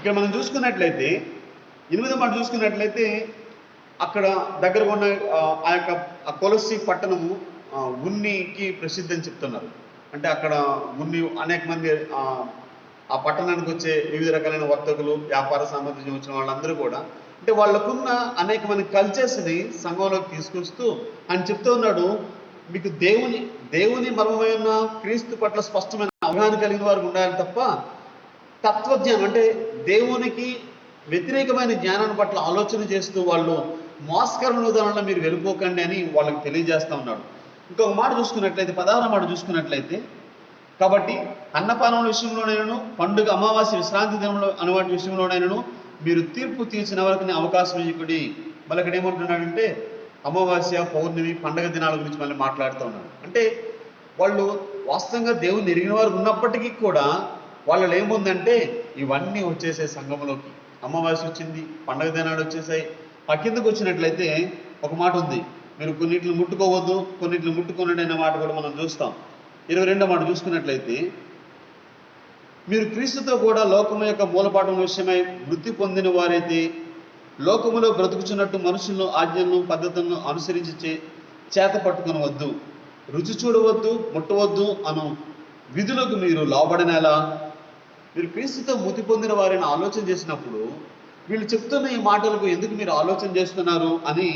ఇక్కడ మనం చూసుకున్నట్లయితే 8వ మాట చూసుకున్నట్లయితే అక్కడ దగ్గరగా ఉన్న ఆ యొక్క కొలసి పట్టణము ఉన్నికి ప్రసిద్ధి అని చెప్తున్నారు. అంటే అక్కడ ఉన్ని అనేక మంది ఆ పట్టణానికి వచ్చే వివిధ రకాలైన వర్తకులు, వ్యాపార సామర్థ్యం వచ్చిన వాళ్ళందరూ కూడా అంటే వాళ్ళకున్న అనేక మంది కల్చర్స్ని సంఘంలోకి తీసుకొస్తూ ఆయన చెప్తూ ఉన్నాడు, మీకు దేవుని మర్మమైన క్రీస్తు పట్ల స్పష్టమైన అవగాహన కలిగిన వారు ఉండాలి తప్ప తత్వజ్ఞానం అంటే దేవునికి వ్యతిరేకమైన జ్ఞానాన్ని పట్ల ఆలోచన చేస్తూ వాళ్ళు మోసకరణ విధానంలో మీరు వెళ్ళిపోకండి అని వాళ్ళకి తెలియజేస్తూ ఉన్నాడు. ఇంకొక మాట చూసుకున్నట్లయితే 16వ మాట చూసుకున్నట్లయితే, కాబట్టి అన్నపానముల విషయంలోనైనాను, పండుగ, అమావాస్య, విశ్రాంతి దినంలో అనేవాటి విషయంలోనైనాను మీరు తీర్పు తీర్చిన వరకు అవకాశం ఇవ్వకుడి. మళ్ళీ ఇక్కడ ఏమంటున్నాడంటే అమావాస్య, పౌర్ణమి, పండుగ దినాల గురించి మళ్ళీ మాట్లాడుతూ ఉన్నాడు. అంటే వాళ్ళు వాస్తవంగా దేవుని ఎరిగిన వారు ఉన్నప్పటికీ కూడా వాళ్ళలో ఏముందంటే ఇవన్నీ వచ్చేసాయి సంఘంలోకి. అమావాస్య వచ్చింది, పండుగ దినాలు వచ్చేసాయి. ఆ కిందకు వచ్చినట్లయితే ఒక మాట ఉంది, మీరు కొన్నిటిని ముట్టుకోవద్దు, కొన్నిటిని ముట్టుకోనండి అనే మాట కూడా మనం చూస్తాం. 22వ మాట చూసుకున్నట్లయితే, మీరు క్రీస్తుతో కూడా లోకము యొక్క మూలపాఠం విషయమై వృద్ధి పొందిన వారైతే లోకములో బ్రతుకుచున్నట్టు మనుషులను, ఆజ్ఞలను, పద్ధతులను అనుసరించి చేత పట్టుకొనవద్దు, రుచి చూడవద్దు, ముట్టవద్దు అను విధులకు మీరు లోబడినలా. మీరు క్రీస్తుతో మృతి పొందిన వారిని ఆలోచన చేసినప్పుడు వీళ్ళు చెప్తున్న ఈ మాటలకు ఎందుకు మీరు ఆలోచన చేస్తున్నారు అని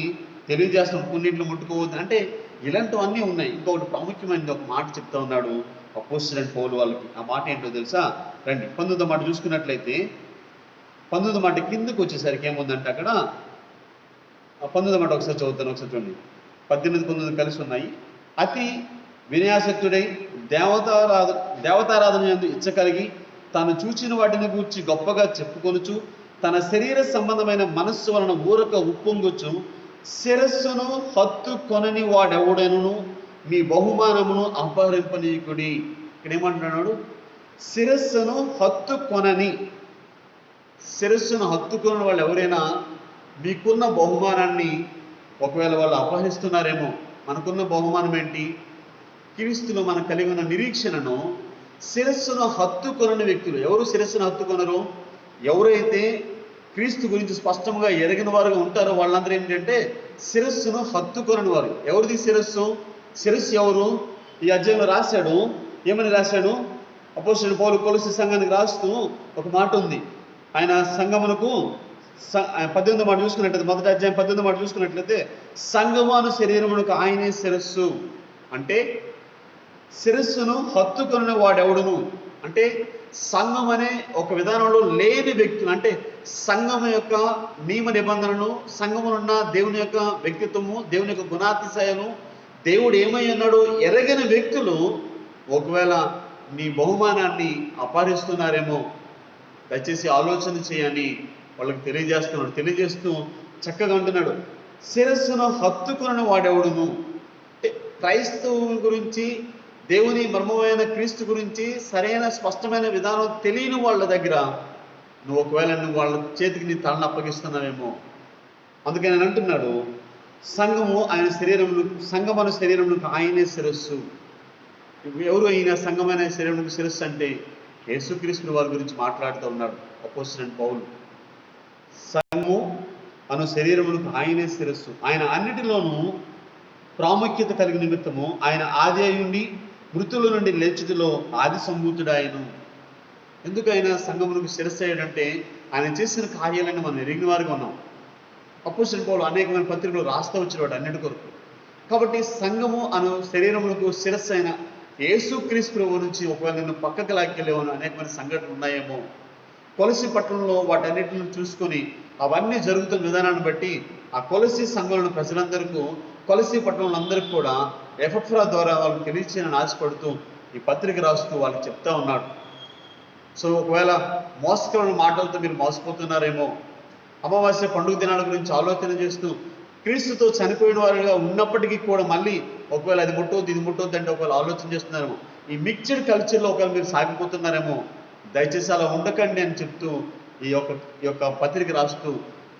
తెలియజేస్తాం. కొన్నింటిని ముట్టుకోవద్దు అంటే ఇలాంటివన్నీ ఉన్నాయి. ఇంకొకటి ప్రాముఖ్యమైనది ఒక మాట చెప్తా ఉన్నాడు అపోస్తలుడైన పౌలు వాళ్ళకి. ఆ మాట ఏంటో తెలుసా? రండి 19వ మాట చూసుకున్నట్లయితే, 19వ మాట కిందకు వచ్చేసరికి ఏముందంటే అక్కడ 19వ మాట ఒకసారి చదువుతాను, ఒకసారి చూడండి. 18, 19 కలిసి ఉన్నాయి. అతి వినయాసక్తుడై దేవతారాధన యందు ఇచ్చ కలిగి తాను చూచిన వాటిని గూర్చి గొప్పగా చెప్పుకొనుచు తన శరీర సంబంధమైన మనస్సు వలన ఊరక ఉప్పొంగుచు శిరస్సును హత్తుకొనని వాడెవడను మీ బహుమానమును అపహరింపనీయుకుడి. ఇక్కడ ఏమంటున్నాడు? శిరస్సును హత్తుకొనని. శిరస్సును హత్తుకొని వాళ్ళు ఎవరైనా మీకున్న బహుమానాన్ని ఒకవేళ వాళ్ళు అపహరిస్తున్నారేమో. మనకున్న బహుమానం ఏంటి? క్రీస్తులో మనం కలిగి ఉన్న నిరీక్షణను శిరస్సును హత్తుకొనని వ్యక్తులు. ఎవరు శిరస్సును హత్తుకొనరు? ఎవరైతే క్రీస్తు గురించి స్పష్టంగా ఎరిగిన వారుగా ఉంటారో వాళ్ళందరూ ఏంటంటే శిరస్సును హత్తుకొనని వారు. ఎవరిది శిరస్సు? శిరస్సు ఎవరు? ఈ అధ్యాయంలో రాశాడు. ఏమని రాశాడు? అపోస్తలుడైన పౌలు కొలస్సీ సంఘానికి రాస్తూ ఒక మాట ఉంది. ఆయన సంఘమునకు 18వ మాట చూసుకున్నట్లయితే, మొదటి అధ్యాయం 18వ మాట చూసుకున్నట్లయితే, సంఘమును శరీరమునకు ఆయనే శిరస్సు. అంటే శిరస్సును హత్తుకొనిన వాడెవడును అంటే సంఘం అనే ఒక విధానంలో లేని వ్యక్తులు, అంటే సంఘం యొక్క నియమ నిబంధనలు, సంఘమునున్న దేవుని యొక్క వ్యక్తిత్వము, దేవుని యొక్క గుణాతిశయాలు, దేవుడు ఏమై ఉన్నాడో ఎరగని వ్యక్తులు ఒకవేళ నీ బహుమానాన్ని అపహరిస్తున్నారేమో, దయచేసి ఆలోచన చేయని వాళ్ళకి తెలియజేస్తున్నాడు. తెలియజేస్తూ చక్కగా అంటున్నాడు, శిరస్సును హత్తుకొనిన వాడెవడును. అంటే క్రైస్తవుల గురించి, దేవుని మర్మమైన క్రీస్తు గురించి సరైన స్పష్టమైన విధానం తెలియని వాళ్ళ దగ్గర నువ్వు ఒకవేళ వాళ్ళ చేతికి నీ తలను అప్పగిస్తున్నావేమో. అందుకని ఆయన అంటున్నాడు, సంఘమను శరీరమునకు ఆయనే శిరస్సు. ఎవరు అయినా సంఘమైన శరీరమునకు శిరస్సు అంటే యేసుక్రీస్తు వారి గురించి మాట్లాడుతూ ఉన్నాడు అపోస్తలుడైన పౌలు. సంఘము అను శరీరమునకు ఆయనే శిరస్సు. ఆయన అన్నిటిలోనూ ప్రాముఖ్యత కలిగిన నిమిత్తము ఆయన ఆది అయ్యుండి మృతుల నుండి లేచుటలో ఆది సంభూతుడాయను. ఎందుకు ఆయన సంఘమునకు శిరస్సు అయ్యాడంటే ఆయన చేసిన కార్యాలను మనం ఎరిగిన వారిగా ఉన్నాం. అపోస్తలుడైన పౌలు అనేకమైన పత్రికలు రాస్తూ వచ్చేవాడు అన్నిటి కొరకు. కాబట్టి సంఘము అను శరీరమునకు శిరస్సు అయిన యేసుక్రీస్తు నుంచి ఒకవేళ నిన్ను పక్కకు లాక్కెళ్ళేమో అనేకమైన సంఘటనలు ఉన్నాయేమో. కొలసి పట్టణంలో వాటన్నిటిని చూసుకొని అవన్నీ జరుగుతున్న విధానాన్ని బట్టి ఆ కొలసి సంఘంలో ప్రజలందరికీ, కొలసి పట్టణంలో అందరికీ కూడా ఎఫెఫ్రా ద్వారా వాళ్ళకి తెలియచేయాలని ఆశపడుతూ ఈ పత్రిక రాస్తూ వాళ్ళకి చెప్తా ఉన్నాడు. సో ఒకవేళ మోసకరమైన మాటలతో మీరు మోసపోతున్నారేమో, అమావాస్య పండుగ దినాల గురించి ఆలోచన చేస్తూ క్రీస్తుతో చనిపోయిన వారుగా ఉన్నప్పటికీ కూడా మళ్ళీ ఒకవేళ అది ముట్టవద్దు, ఇది ముట్టవద్దు అంటే ఒకవేళ ఆలోచన చేస్తున్నారేమో, ఈ మిక్స్డ్ కల్చర్లో ఒకవేళ మీరు సాగిపోతున్నారేమో, దయచేసి అలా ఉండకండి అని చెప్తూ ఈ యొక్క పత్రిక రాస్తూ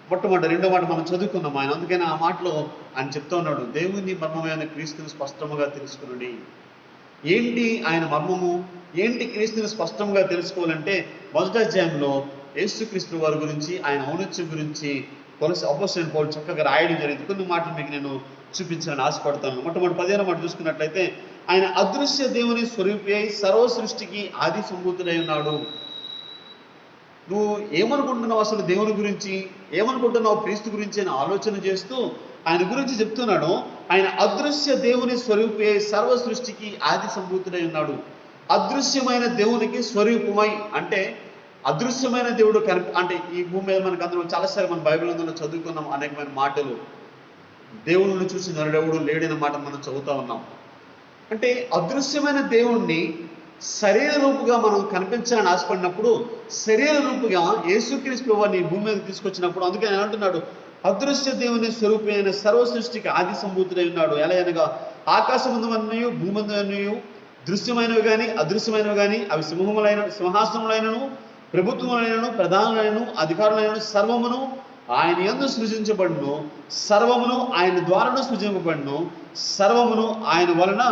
మొట్టమొదటి 2వ మాట మనం చదువుకున్నాం ఆయన. అందుకని ఆ మాటలో ఆయన చెప్తా ఉన్నాడు, దేవుని మర్మమైన క్రీస్తుని స్పష్టంగా తెలుసుకునండి. ఏంటి ఆయన మర్మము? ఏంటి క్రీస్తుని స్పష్టంగా తెలుసుకోవాలంటే మొదటి అధ్యాయంలో యేసుక్రీస్తు వారి గురించి, ఆయన ఔన్నత్యం గురించి అపోస్తలుడైన పౌలు చక్కగా రాయడం జరిగింది. కొన్ని మాటలు మీకు నేను చూపించాలని ఆశపడతాను. మొట్టమొదటి 15వ మాట చూసుకున్నట్లయితే, ఆయన అదృశ్య దేవుని స్వరూపి అయి సర్వ సృష్టికి ఆది సంభూతుడై ఉన్నాడు. నువ్వు ఏమనుకుంటున్నావు అసలు దేవుని గురించి, ఏమనుకుంటున్నావు క్రీస్తు గురించి అని ఆలోచన చేస్తూ ఆయన గురించి చెప్తున్నాడు. ఆయన అదృశ్య దేవుని స్వరూపి అయి సర్వ సృష్టికి ఆది సంభూతుడై ఉన్నాడు. అదృశ్యమైన దేవునికి స్వరూపమై అంటే అదృశ్యమైన దేవుడు అంటే ఈ భూమి మీద మనకు అందరూ చాలాసార్లు మన బైబిల్ అందులో చదువుకున్నాం అనేకమైన మాటలు. దేవుళ్ళను చూసి నరుడెవడు లేడైన మాట మనం చదువుతా ఉన్నాం. అంటే అదృశ్యమైన దేవుణ్ణి శరీర రూపుగా మనం కనిపించాలని ఆశపడినప్పుడు, శరీర రూపుగా యేసుక్రీస్తు వారిని భూమి మీద తీసుకొచ్చినప్పుడు, అందుకే ఆయన అంటున్నాడు అదృశ్య దేవుని స్వరూపి అయిన సర్వ సృష్టికి ఆది సంభూతుడై ఉన్నాడు. ఎలా అనగా ఆకాశమందువన్నయు భూమందువన్నయు దృశ్యమైనవి కానీ అదృశ్యమైనవి కానీ అవి సింహాసనములైనను ప్రభుత్వములైనను ప్రధానులైనను అధికారులైనను సర్వమును ఆయన యందు సృజించబడును, సర్వమును ఆయన ద్వారాను సృజింపబడును, సర్వమును ఆయన వలన,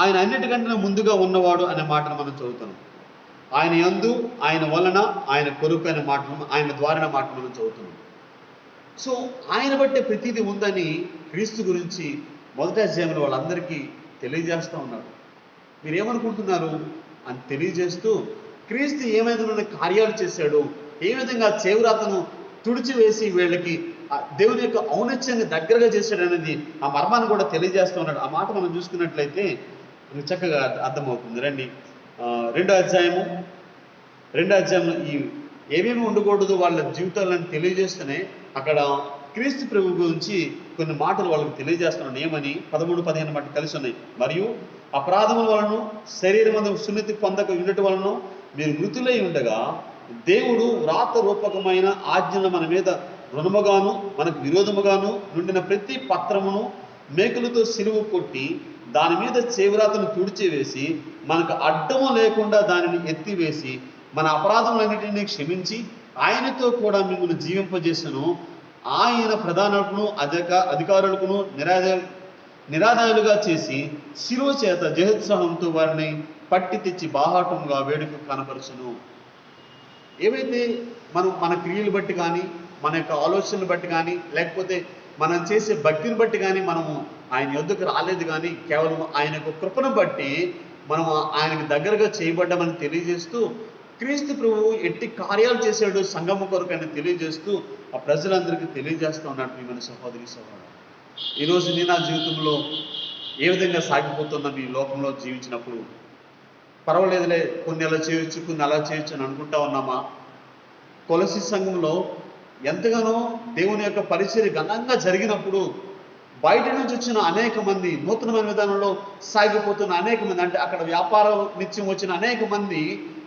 ఆయన అన్నిటికంటే ముందుగా ఉన్నవాడు అనే మాటను మనం చదువుతున్నాం. ఆయన యందు, ఆయన వలన, ఆయన కొరకు అనే మాటను, ఆయన ద్వారా మాటను మనం చదువుతున్నాం. సో ఆయన బట్టే ప్రతీది ఉందని క్రీస్తు గురించి మొదటి అధ్యాయంలో వాళ్ళందరికీ తెలియజేస్తూ ఉన్నాడు. మీరేమనుకుంటున్నారు అని తెలియజేస్తూ క్రీస్తు ఏమైనా కార్యాలు చేశాడు, ఏ విధంగా చేవ్రాతను తుడిచివేసి వీళ్ళకి దేవుని యొక్క ఔన్నత్యాన్ని దగ్గరగా చేశాడనేది ఆ మర్మాన్ని కూడా తెలియజేస్తూ ఉన్నాడు. ఆ మాట మనం చూసుకున్నట్లయితే చక్కగా అర్థమవుతుంది. రండి, రెండో అధ్యాయంలో ఈ ఏమేమి ఉండకూడదు వాళ్ళ జీవితాలను తెలియజేస్తూనే అక్కడ క్రీస్తు ప్రభు గురించి కొన్ని మాటలు వాళ్ళకి తెలియజేస్తున్నాడు. ఏమని 13-15 మాట కలిసి ఉన్నాయి. మరియు అపరాధముల వలన శరీరమందు సున్నతి పొందక ఉండటం వలన మీరు మృతులై ఉండగా దేవుడు వ్రాత రూపకమైన ఆజ్ఞను మన మీద రుణముగాను మనకు విరోధముగాను నుండిన ప్రతి పత్రమును మేకులతో సిలువ కొట్టి దాని మీద చేవ్రాతను తుడిచివేసి మనకు అడ్డము లేకుండా దానిని ఎత్తివేసి మన అపరాధములన్నిటినీ క్షమించి ఆయనతో కూడా మిమ్మల్ని జీవింపజేసను. ఆయన ప్రధానులను అధికారులకును నిరాదాయులుగా చేసి శిలువ చేత జయోత్సాహంతో వారిని పట్టి తెచ్చి బాహాటంగా వేడుక కనపరచును. ఏవైతే మన క్రియలు బట్టి కానీ, మన యొక్క ఆలోచనలు బట్టి కానీ, లేకపోతే మనం చేసే భక్తిని బట్టి కానీ మనము ఆయన యొద్దకు రాలేదు, కానీ కేవలం ఆయన యొక్క కృపను బట్టి మనం ఆయనకు దగ్గరగా చేయబడ్డామని తెలియజేస్తూ, క్రీస్తు ప్రభువు ఎట్టి కార్యాలు చేశాడు సంఘము కొరకు అని తెలియజేస్తూ ఆ ప్రజలందరికీ తెలియజేస్తూ ఉన్నట్టు మన సహోదరి సహోదరు. ఈరోజు నీ నా జీవితంలో ఏ విధంగా సాగిపోతున్నా మీ లోకంలో జీవించినప్పుడు పర్వాలేదులే, కొన్ని అలా చేయొచ్చు, కొన్ని అలా చేయొచ్చు అని అనుకుంటా ఉన్నామా? కొలసి సంఘంలో ఎంతగానో దేవుని యొక్క పరిచర్య ఘనంగా జరిగినప్పుడు బయట నుంచి వచ్చిన అనేక మంది, నూతనమైన విధానంలో సాగిపోతున్న అనేక మంది, అంటే అక్కడ వ్యాపారం నిత్యం వచ్చిన అనేక మంది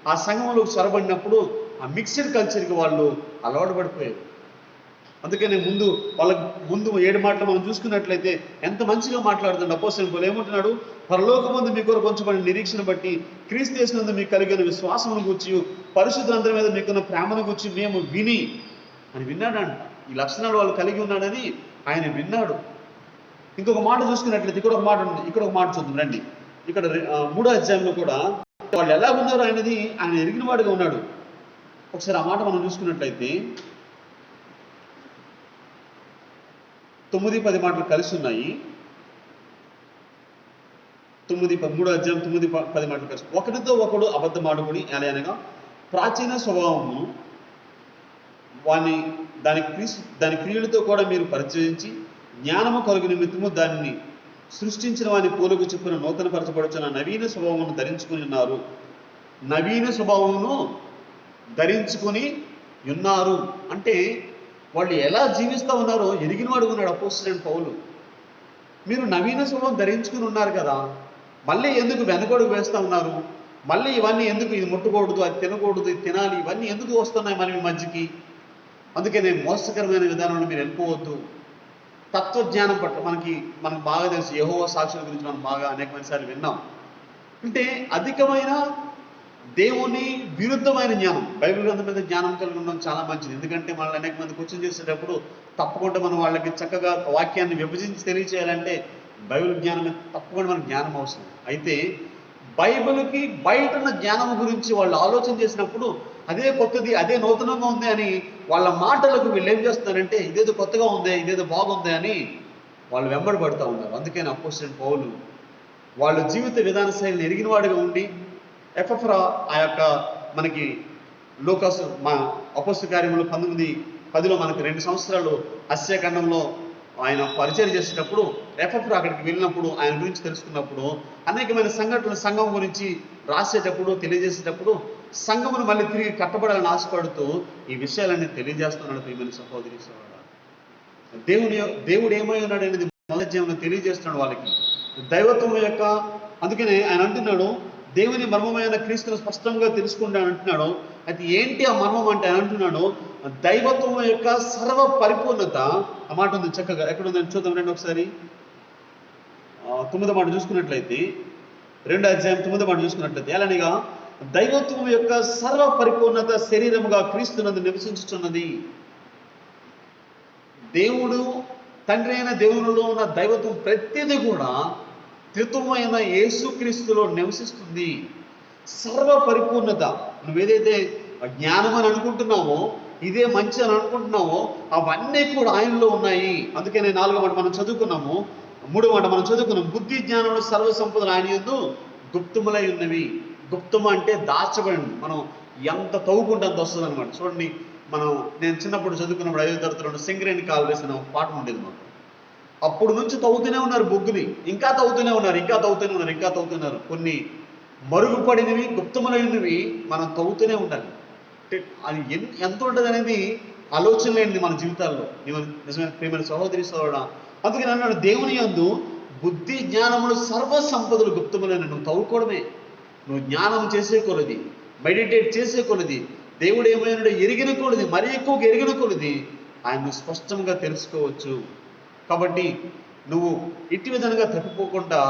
ఆ సంఘంలోకి చొరబడినప్పుడు ఆ మిక్స్డ్ కల్చర్కి వాళ్ళు అలవాటు పడిపోయారు. అందుకని వాళ్ళకి ముందు 7 మాటలు మనం చూసుకున్నట్లయితే ఎంత మంచిగా మాట్లాడుతుంది అపోస్తలుడు పౌలు. ఏమంటున్నాడు? పరలోకమందు మీ కొరకు ఉంచబడిన నిరీక్షణ బట్టి క్రీస్తు యేసునందు మీకు కలిగిన విశ్వాసమును గూర్చి పరిశుద్ధులందరి మీద మీకున్న ప్రేమను గూర్చి మేము విని అని విన్నాడంట. ఈ లక్షణాలు వాళ్ళు కలిగి ఉన్నాడని ఆయన విన్నాడు. ఇంకొక మాట చూసుకున్నట్లయితే ఇక్కడ ఒక మాట ఉంది, ఇక్కడ ఒక మాట చూద్దాం రండి. ఇక్కడ 3వ అధ్యాయంలో కూడా వాళ్ళు ఎలా ఉన్నారు అనేది ఆయన ఎరిగిన వాడుగా ఉన్నాడు. ఒకసారి ఆ మాట మనం చూసుకున్నట్లయితే 9-10 మాటలు కలిసి ఉన్నాయి. 3వ అధ్యాయం 9-10 మాటలు కలిసి. ఒకరితో ఒకడు అబద్ధమాడుకుని అనగా ప్రాచీన స్వభావమును దాని క్రియలతో కూడా మీరు పరిచయించి జ్ఞానము కలుగు నిమిత్తము దానిని సృష్టించిన వాని పోలుగు చొప్పున నూతన పరచబడుచున్న నవీన స్వభావమును ధరించుకుని ఉన్నారు. నవీన స్వభావమును ధరించుకుని ఉన్నారు అంటే వాళ్ళు ఎలా జీవిస్తూ ఉన్నారో ఎరిగిన వాడు ఉన్నాడు అపోస్తలుడైన పౌలు. మీరు నవీన స్వభావం ధరించుకుని ఉన్నారు కదా, మళ్ళీ ఎందుకు వెనకడుగు వేస్తూ ఉన్నారు? మళ్ళీ ఇవన్నీ ఎందుకు, ఇది ముట్టకూడదు, అది తినకూడదు, ఇది తినాలి, ఇవన్నీ ఎందుకు వస్తున్నాయి మన మీ మధ్యకి? అందుకనే మోసకరమైన విధానంలో మీరు వెళ్ళిపోవద్దు. తత్వజ్ఞానం పట్ల మనకు బాగా తెలుసు. యెహోవా సాక్షుల గురించి మనం బాగా అనేకమైన సార్లు విన్నాం. అంటే అధికమైన దేవుని విరుద్ధమైన జ్ఞానం, బైబిల్ గ్రంథం మీద జ్ఞానం కలిగి ఉండడం చాలా మంచిది. ఎందుకంటే మనల్ని అనేక మంది క్వశ్చన్ చేసేటప్పుడు తప్పకుండా మనం వాళ్ళకి చక్కగా వాక్యాన్ని విభజించి తెలియచేయాలంటే బైబిల్ జ్ఞానం మీద తప్పకుండా మనకు జ్ఞానం అవసరం. అయితే బైబిల్కి బయట ఉన్న జ్ఞానం గురించి వాళ్ళు ఆలోచన చేసినప్పుడు అదే కొత్తది, అదే నూతనంగా ఉంది అని వాళ్ళ మాటలకు వీళ్ళు ఏం చేస్తున్నారంటే ఇదేదో కొత్తగా ఉంది, ఇదేదో బాగుంది అని వాళ్ళు వెంబడి పడుతూ ఉన్నారు. అందుకని అపోస్తలుడైన పౌలు వాళ్ళ జీవిత విధాన శైలిని ఎరిగిన వాడిగా ఉండి ఎపఫ్రా ఆ యొక్క మనకి లూకాసు మా అపోస్తల కార్యములు 19:10 మనకి 2 సంవత్సరాలు ఆసియా ఖండంలో ఆయన పరిచయం చేసేటప్పుడు ఎపఫ్రా అక్కడికి వెళ్ళినప్పుడు ఆయన గురించి తెలుసుకున్నప్పుడు అనేకమైన సంఘటనలు సంఘం గురించి రాసేటప్పుడు తెలియజేసేటప్పుడు సంఘమును మళ్ళీ తిరిగి కట్టబడాలని ఆశపడుతూ ఈ విషయాలన్నీ తెలియజేస్తున్నాడు. ప్రియమైన సహోదరి సహోదరుడా, దేవుడు ఏమై ఉన్నాడు అనేది మొదటి జీవనం తెలియజేస్తున్నాడు వాళ్ళకి దైవత్వం యొక్క. అందుకనే ఆయన అంటున్నాడు దేవుని మర్మమైన క్రీస్తును స్పష్టంగా తెలుసుకుంటాను అంటున్నాడు. అది ఏంటి ఆ మర్మం అంటే ఆయన అంటున్నాడు దైవత్వం యొక్క సర్వ పరిపూర్ణత. ఆ మాట ఉంది చక్కగా, ఎక్కడుందని చూద్దాం రండి ఒకసారి. 9వ మాట చూసుకున్నట్లయితే 2వ అధ్యాయం 9వ మాట చూసుకున్నట్లయితే ఎలానిగా దైవత్వం యొక్క సర్వ పరిపూర్ణత శరీరముగా క్రీస్తునందు నివసించుతున్నది. దేవుడు తండ్రి అయిన దేవునిలో ఉన్న దైవత్వం ప్రతిదీ కూడా త్రిత్వమైన యేసుక్రీస్తులో నివసిస్తుంది. సర్వ పరిపూర్ణత. నువ్వేదైతే జ్ఞానం అని అనుకుంటున్నావో, ఇదే మంచి అని అనుకుంటున్నావో అవన్నీ కూడా ఆయనలో ఉన్నాయి. అందుకనే 4వ మాట మనం చదువుకున్నాము, 3వ మాట మనం చదువుకున్నాం, బుద్ధి జ్ఞానంలో సర్వ సంపదలు ఆయన యందు గుప్తములై ఉన్నవి. గుప్తము అంటే దాచబడింది. మనం ఎంత తవ్వుకుంటే అంత వస్తుంది అనమాట. చూడండి, నేను చిన్నప్పుడు చదువుకున్నప్పుడు 5వ తరగతిలో సింగరేణి కాలు వేసిన పాఠం ఉండేది మాకు. అప్పుడు నుంచి తవ్వుతూనే ఉన్నారు బొగ్గుని, ఇంకా తవ్వుతూనే ఉన్నారు. కొన్ని మరుగుపడినవి గుప్తములైనవి మనం తవ్వుతూనే ఉండాలి. అంటే అది ఎంత ఉంటుంది అనేది ఆలోచన లేనిది మన జీవితాల్లో. నిజమైన ప్రియమైన సహోదరి సోదరుడా, అందుకని అన్నాడు దేవుని యందు బుద్ధి జ్ఞానములు సర్వ సంపదలు గుప్తములైన. నువ్వు తవ్వుకోవడమే, నువ్వు జ్ఞానం చేసే కొలది, మెడిటేట్ చేసే కొలది, దేవుడు ఏమైనా ఎరిగిన కొలది, మరీ ఎక్కువగా ఎరిగిన కొలది ఆయన్ను స్పష్టంగా తెలుసుకోవచ్చు. కాబట్టి నువ్వు ఇట్టి విధంగా తప్పిపోకుండా